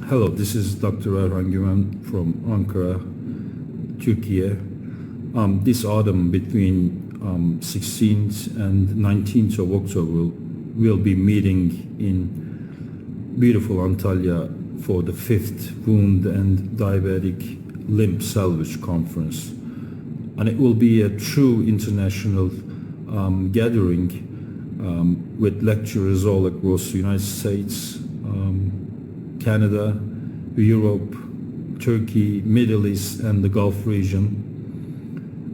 Hello, this is Dr. Erhan Güven from Ankara, Turkey. This autumn, between 16th and 19th of October, we'll be meeting in beautiful Antalya for the 5th Wound and Diabetic Limb Salvage Conference. And it will be a true international gathering with lecturers all across the United States, Canada, Europe, Turkey, Middle East, and the Gulf region.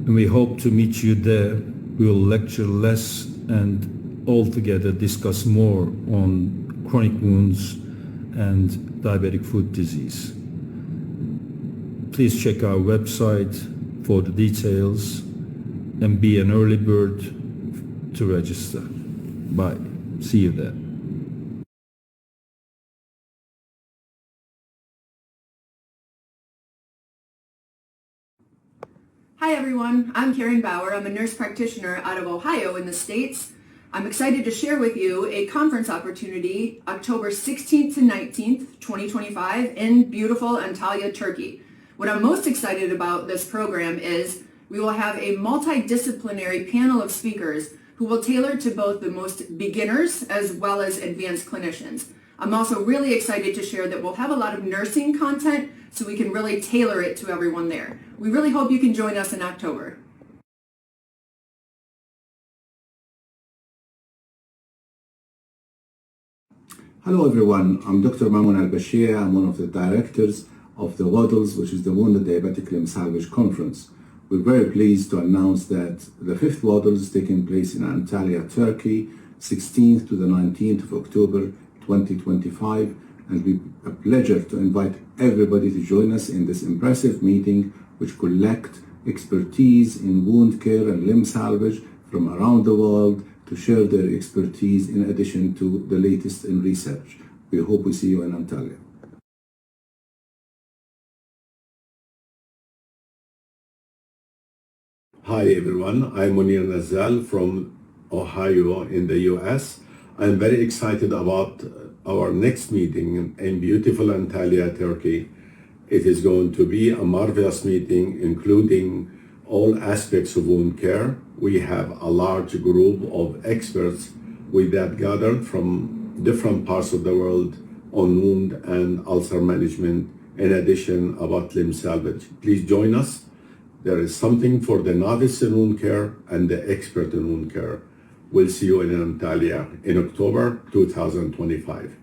And we hope to meet you there. We will lecture less and all together discuss more on chronic wounds and diabetic foot disease. Please check our website for the details and be an early bird to register. Bye. See you there. Hi everyone, I'm Karen Bauer. I'm a nurse practitioner out of Ohio in the States. I'm excited to share with you a conference opportunity October 16th to 19th, 2025 in beautiful Antalya, Turkey. What I'm most excited about this program is we will have a multidisciplinary panel of speakers who will tailor to both the most beginners as well as advanced clinicians. I'm also really excited to share that we'll have a lot of nursing content so we can really tailor it to everyone there. We really hope you can join us in October. Hello everyone, I'm Dr. Mamoun Al-Bashir. I'm one of the directors of the WDLS, which is the Wounded Diabetic Limb Salvage Conference. We're very pleased to announce that the 5th WDLS is taking place in Antalya, Turkey, 16th to the 19th of October 2025, and it will be a pleasure to invite everybody to join us in this impressive meeting which collect expertise in wound care and limb salvage from around the world to share their expertise in addition to the latest in research. We hope we see you in Antalya. Hi everyone, I'm Munir Nazal from Ohio in the US. I'm very excited about our next meeting in beautiful Antalya, Turkey. It is going to be a marvelous meeting including all aspects of wound care. We have a large group of experts with that gathered from different parts of the world on wound and ulcer management, in addition about limb salvage. Please join us. There is something for the novice in wound care and the expert in wound care. We'll see you in Antalya in October 2025.